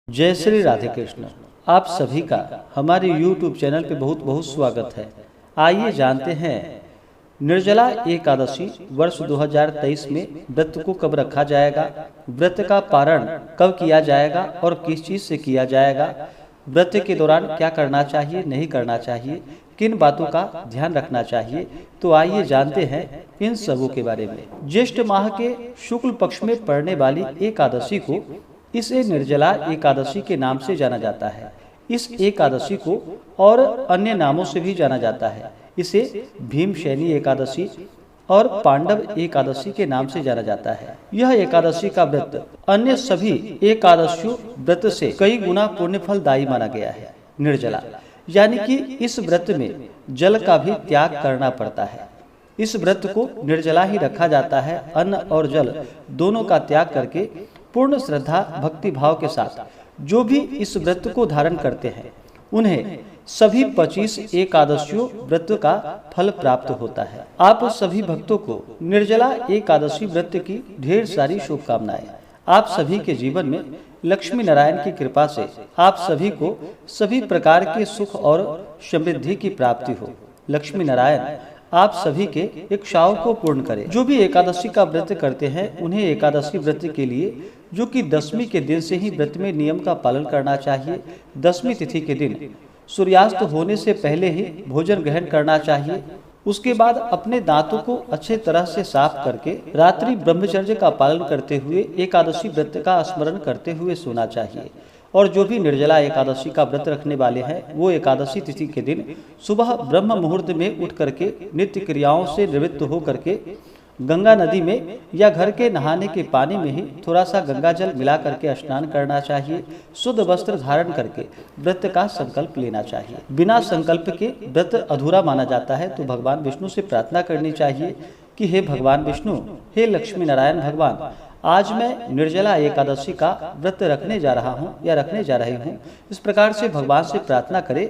जय श्री राधे कृष्ण। आप सभी का हमारे YouTube चैनल पे बहुत बहुत स्वागत है। आइए जानते हैं निर्जला एकादशी वर्ष 2023 में व्रत को कब रखा जाएगा, व्रत का पारण कब किया जाएगा और किस चीज से किया जाएगा, व्रत के दौरान क्या करना चाहिए नहीं करना चाहिए, किन बातों का ध्यान रखना चाहिए। तो आइए जानते हैं इन सबों के बारे में। ज्येष्ठ माह के शुक्ल पक्ष में पड़ने वाली एकादशी को इसे निर्जला एकादशी के नाम से जाना जाता है। इस एकादशी को और अन्य नामों से भी जाना जाता है। इसे भीमशैनी एकादशी और पांडव एकादशी के नाम से जाना जाता है। यह एकादशी का व्रत अन्य सभी एकादशियों व्रत से कई गुना पुण्य फलदायी माना गया है। निर्जला यानी कि इस व्रत में जल का भी त्याग करना पड़ता है। इस व्रत को निर्जला ही रखा जाता है। अन्न और जल दोनों का त्याग करके पूर्ण श्रद्धा भक्ति भाव के साथ जो भी इस व्रत को धारण करते हैं उन्हें सभी 25 एकादशियों व्रत का फल प्राप्त होता है। आप सभी भक्तों को निर्जला एकादशी व्रत की ढेर सारी शुभकामनाएं। आप सभी के जीवन में लक्ष्मी नारायण की कृपा से आप सभी को सभी प्रकार के सुख और समृद्धि की प्राप्ति हो। लक्ष्मी नारायण आप सभी के इच्छाओं को पूर्ण करें। जो भी एकादशी का व्रत करते हैं उन्हें एकादशी व्रत के लिए जो कि दशमी के दिन से ही व्रत में नियम का पालन करना चाहिए। दशमी तिथि के दिन सूर्यास्त होने से पहले ही भोजन ग्रहण करना चाहिए। उसके बाद अपने दांतों को अच्छे तरह से साफ करके रात्रि ब्रह्मचर्य का पालन करते हुए एकादशी व्रत का स्मरण करते हुए सोना चाहिए। और जो भी निर्जला एकादशी का व्रत रखने वाले हैं वो एकादशी तिथि के दिन सुबह ब्रह्म मुहूर्त में उठ करके नित्य क्रियाओं से निवृत्त हो करके गंगा नदी में या घर के नहाने के पानी में ही थोड़ा सा गंगा जल मिला करके स्नान करना चाहिए। शुद्ध वस्त्र धारण करके व्रत का संकल्प लेना चाहिए। बिना संकल्प के व्रत अधूरा माना जाता है। तो भगवान विष्णु से प्रार्थना करनी चाहिए कि हे भगवान विष्णु, हे लक्ष्मी नारायण भगवान, आज मैं निर्जला एकादशी का व्रत रखने जा रहा हूँ या रखने जा रही हूँ। इस प्रकार से भगवान से प्रार्थना करें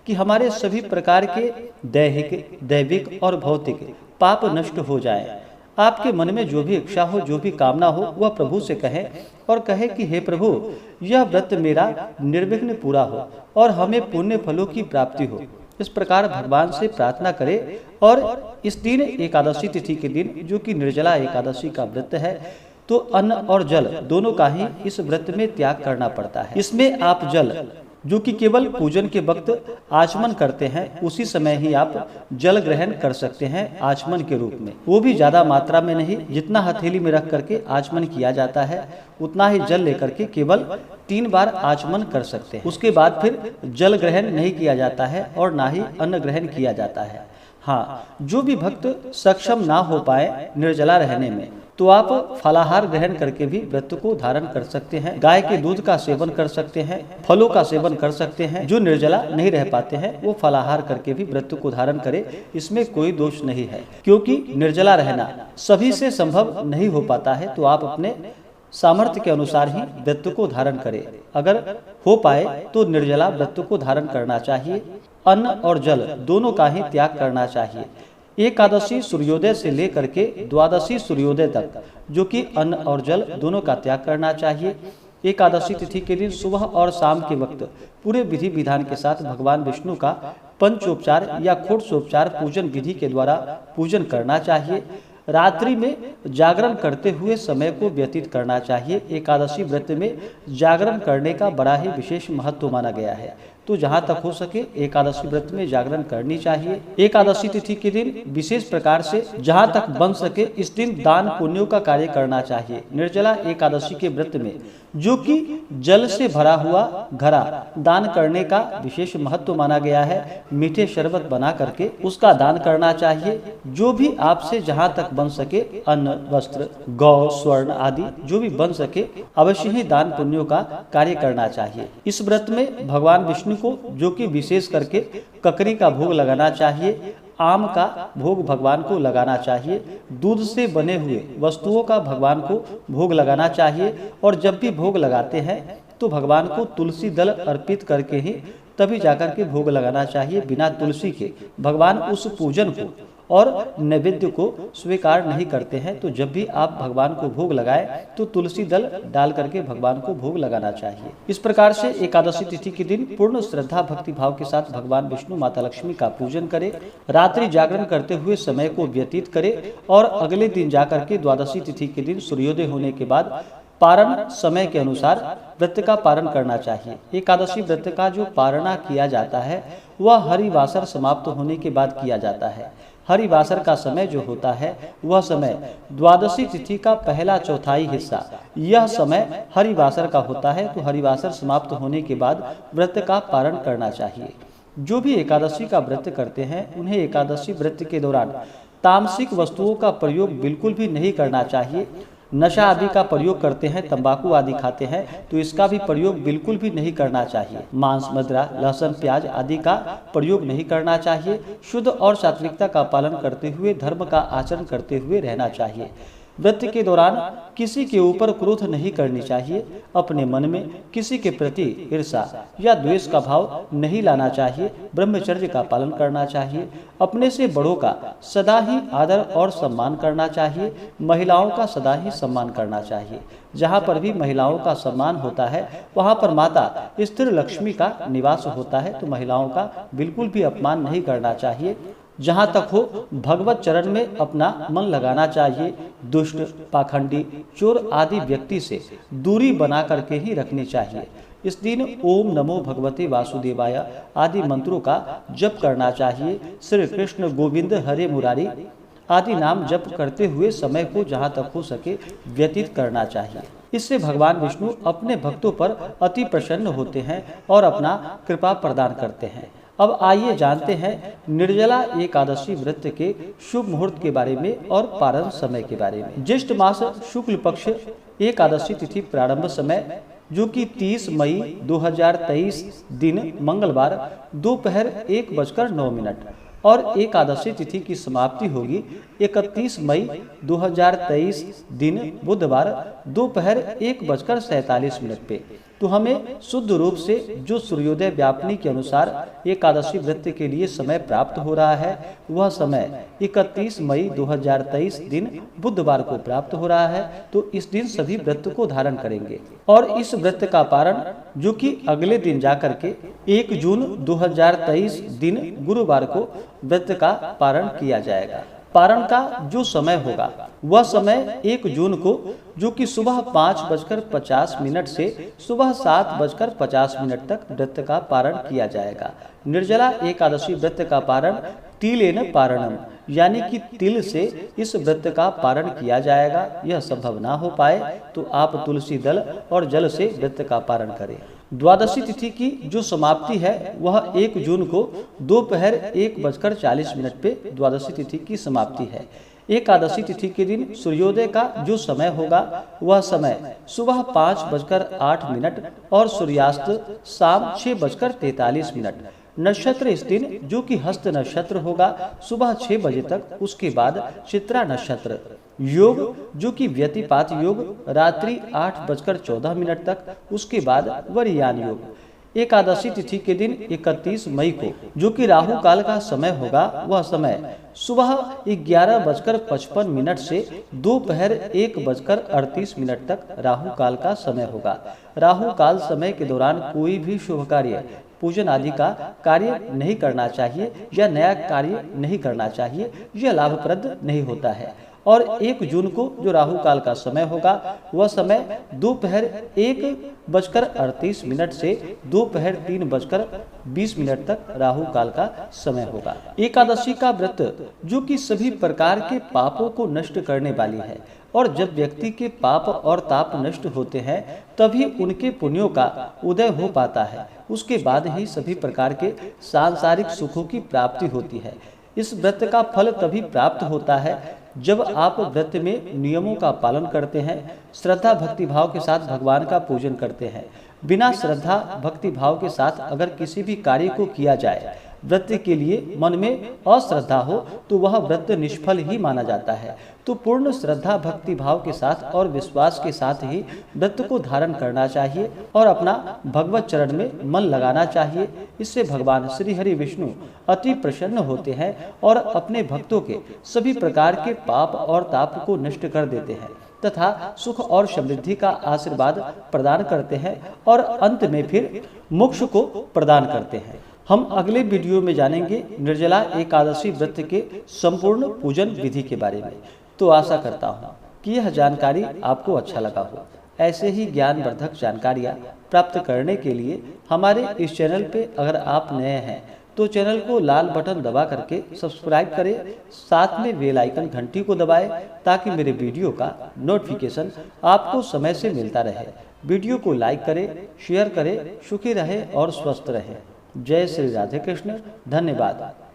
कि हमारे सभी प्रकार के दैहिक, दैविक और भौतिक पाप नष्ट हो जाएं। आपके मन में जो भी इच्छा हो, जो भी कामना हो, वह प्रभु से कहें और कहे कि हे प्रभु, यह व्रत मेरा निर्विघ्न पूरा हो और हमें पुण्य फलों की प्राप्ति हो। इस प्रकार भगवान से प्रार्थना करें। और इस दिन एकादशी तिथि के दिन जो कि निर्जला एकादशी का व्रत है तो अन्न और जल दोनों का ही इस व्रत में त्याग करना पड़ता है। इसमें आप जल जो कि केवल पूजन के वक्त आचमन करते हैं उसी समय ही आप जल ग्रहण कर सकते हैं आचमन के रूप में। वो भी ज्यादा मात्रा में नहीं, जितना हथेली में रख करके आचमन किया जाता है उतना ही जल लेकर के केवल 3 बार आचमन कर सकते हैं। उसके बाद फिर जल ग्रहण नहीं किया जाता है और ना ही अन्न ग्रहण किया जाता है। हाँ, जो भी भक्त सक्षम ना हो पाए निर्जला रहने में तो आप फलाहार ग्रहण करके भी व्रत को धारण कर सकते हैं। गाय के दूध का सेवन कर सकते हैं, फलों का सेवन कर सकते हैं। जो निर्जला नहीं रह पाते हैं वो फलाहार करके भी व्रत को धारण करें, इसमें कोई दोष नहीं है। क्योंकि निर्जला रहना सभी से संभव नहीं हो पाता है तो आप अपने सामर्थ्य के अनुसार ही व्रत को धारण करें। अगर हो पाए तो निर्जला व्रत को धारण करना चाहिए। अन्न और जल दोनों का ही त्याग करना चाहिए। एकादशी सूर्योदय से लेकर के द्वादशी सूर्योदय तक जो कि अन्न और जल दोनों का त्याग करना चाहिए। एकादशी तिथि के दिन सुबह और शाम के वक्त पूरे विधि विधान के साथ भगवान विष्णु का पंचोपचार या खोटसोपचार पूजन विधि के द्वारा पूजन करना चाहिए। रात्रि में जागरण करते हुए समय को व्यतीत करना चाहिए। एकादशी व्रत में जागरण करने का बड़ा ही विशेष महत्व माना गया है। तो जहाँ तक हो सके एकादशी व्रत में जागरण करनी चाहिए। एकादशी तिथि के दिन विशेष प्रकार से जहाँ तक बन सके इस दिन दान पुण्यों का कार्य करना चाहिए। निर्जला एकादशी के व्रत में जो कि जल से भरा हुआ घड़ा दान करने का विशेष महत्व माना गया है। मीठे शरबत बना करके उसका दान करना चाहिए। जो भी आपसे जहाँ तक बन सके अन्न, वस्त्र, गौ, स्वर्ण आदि जो भी बन सके अवश्य ही दान पुण्यों का कार्य करना चाहिए। इस व्रत में भगवान विष्णु को जो कि विशेष करके ककरी का भोग लगाना चाहिए, आम का भोग भगवान को लगाना चाहिए, दूध से बने हुए वस्तुओं का भगवान को भोग लगाना चाहिए। और जब भी भोग लगाते हैं तो भगवान को तुलसी दल अर्पित करके ही तभी जाकर के भोग लगाना चाहिए। बिना तुलसी के भगवान उस पूजन को और नैवेद्य को स्वीकार नहीं करते हैं तो जब भी आप भगवान को भोग लगाएं तो तुलसी दल डाल करके भगवान को भोग लगाना चाहिए। इस प्रकार से एकादशी तिथि के दिन पूर्ण श्रद्धा भक्ति भाव के साथ भगवान विष्णु माता लक्ष्मी का पूजन करें, रात्रि जागरण करते हुए समय को व्यतीत करें और अगले दिन जाकर के द्वादशी तिथि के दिन सूर्योदय होने के बाद पारण समय के अनुसार व्रत का पारण करना चाहिए। एकादशी व्रत का जो पारणा किया जाता है वह हरिवासर समाप्त होने के बाद किया जाता है। हरिवासर का समय जो होता है वह समय द्वादशी तिथि का पहला चौथाई हिस्सा, यह समय हरिवासर का होता है। तो हरिवासर समाप्त होने के बाद व्रत का पारण करना चाहिए। जो भी एकादशी का व्रत करते हैं उन्हें एकादशी व्रत के दौरान तामसिक वस्तुओं का प्रयोग बिल्कुल भी नहीं करना चाहिए। नशा आदि का प्रयोग करते हैं, तंबाकू आदि खाते हैं तो इसका भी प्रयोग बिल्कुल भी नहीं करना चाहिए। मांस, मदिरा, लहसुन, प्याज आदि का प्रयोग नहीं करना चाहिए। शुद्ध और सात्विकता का पालन करते हुए धर्म का आचरण करते हुए रहना चाहिए। व्रत के दौरान किसी के ऊपर क्रोध नहीं करनी चाहिए। अपने मन में किसी के प्रति ईर्ष्या या द्वेष का भाव नहीं लाना चाहिए। ब्रह्मचर्य का पालन करना चाहिए। अपने से बड़ों का सदा ही आदर और सम्मान करना चाहिए। महिलाओं का सदा ही सम्मान करना चाहिए। जहाँ पर भी महिलाओं का सम्मान होता है वहाँ पर माता स्थिर लक्ष्मी का निवास होता है, तो महिलाओं का बिल्कुल भी अपमान नहीं करना चाहिए। जहाँ तक हो भगवत चरण में अपना मन लगाना चाहिए। दुष्ट, पाखंडी, चोर आदि व्यक्ति से दूरी बना करके ही रखनी चाहिए। इस दिन ओम नमो भगवते वासुदेवाय आदि मंत्रों का जप करना चाहिए। श्री कृष्ण गोविंद हरे मुरारी आदि नाम जप करते हुए समय को जहाँ तक हो सके व्यतीत करना चाहिए। इससे भगवान विष्णु अपने भक्तों पर अति प्रसन्न होते हैं और अपना कृपा प्रदान करते हैं। अब आइए जानते हैं निर्जला एकादशी व्रत के शुभ मुहूर्त के बारे में और पारण समय के बारे में। ज्येष्ठ मास शुक्ल पक्ष एकादशी तिथि प्रारंभ समय जो कि 30 मई 2023 दिन मंगलवार दोपहर 1:09 और एकादशी तिथि की समाप्ति होगी 31 मई 2023 दिन बुधवार दोपहर 1:47 पे। तो हमें शुद्ध रूप से जो सूर्योदय व्यापनी के अनुसार एकादशी व्रत के लिए समय प्राप्त हो रहा है वह समय 31 मई 2023 दिन बुधवार को प्राप्त हो रहा है। तो इस दिन सभी व्रत को धारण करेंगे और इस व्रत का पारण जो कि अगले दिन जाकर के 1 जून 2023 दिन गुरुवार को व्रत का पारण किया जाएगा। पारण का जो समय होगा वह समय 1 जून को जो कि सुबह 5:50 से सुबह 7:50 तक व्रत का पारण किया जाएगा। निर्जला एकादशी व्रत का पारण तिलेन पारणम यानी कि तिल से इस व्रत का पारण किया जाएगा। यह संभव ना हो पाए तो आप तुलसी दल और जल से व्रत का पारण करें। द्वादशी तिथि की जो समाप्ति है वह 1 जून को दोपहर 1:40 पे द्वादशी तिथि की समाप्ति है। एकादशी तिथि के दिन सूर्योदय का जो समय होगा वह समय सुबह 5:08 और सूर्यास्त शाम 6:43। नक्षत्र इस दिन जो कि हस्त नक्षत्र होगा सुबह 6 बजे तक, उसके बाद चित्रा नक्षत्र। योग जो कि व्यतिपात योग रात्रि 8:14 तक, उसके बाद वरियान योग। एकादशी तिथि के दिन 31 मई को जो कि राहु काल का समय होगा वह समय सुबह 11:55 से दोपहर 1:38 तक राहु काल का समय होगा। राहु काल समय के दौरान कोई भी शुभ कार्य, पूजन आदि का कार्य नहीं करना चाहिए या नया कार्य नहीं करना चाहिए, यह लाभप्रद नहीं होता है। और 1 जून को जो राहु काल का समय होगा वह समय दोपहर 1:38 से दोपहर 3:20 तक राहु काल का समय होगा। एकादशी का व्रत जो कि सभी प्रकार के पापों को नष्ट करने वाली है और जब व्यक्ति के पाप और ताप नष्ट होते हैं तभी उनके पुण्यों का उदय हो पाता है। उसके बाद ही सभी प्रकार के सांसारिक सुखों की प्राप्ति होती है। इस व्रत का फल तभी प्राप्त होता है जब आप व्रत में नियमों का पालन करते हैं, श्रद्धा भक्ति भाव के साथ भगवान का पूजन करते हैं। बिना श्रद्धा भक्ति भाव के साथ अगर किसी भी कार्य को किया जाए, व्रत के लिए मन में अश्रद्धा हो तो वह व्रत निष्फल ही माना जाता है। तो पूर्ण श्रद्धा भक्ति भाव के साथ और विश्वास के साथ ही व्रत को धारण करना चाहिए और अपना भगवत चरण में मन लगाना चाहिए। इससे भगवान श्री हरि विष्णु अति प्रसन्न होते हैं और अपने भक्तों के सभी प्रकार के पाप और ताप को नष्ट कर देते हैं तथा सुख और समृद्धि का आशीर्वाद प्रदान करते हैं और अंत में फिर मोक्ष को प्रदान करते हैं। हम अगले वीडियो में जानेंगे निर्जला एकादशी व्रत के संपूर्ण पूजन विधि के बारे में। तो आशा करता हूँ कि यह जानकारी आपको अच्छा लगा हो। ऐसे ही ज्ञानवर्धक जानकारियाँ प्राप्त करने के लिए हमारे इस चैनल पे अगर आप नए हैं तो चैनल को लाल बटन दबा करके सब्सक्राइब करें, साथ में बेल आइकन घंटी को दबाएं ताकि मेरे वीडियो का नोटिफिकेशन आपको समय से मिलता रहे। वीडियो को लाइक करें, शेयर करें, सुखी रहे और स्वस्थ रहे। जय श्री राधे कृष्ण। धन्यवाद।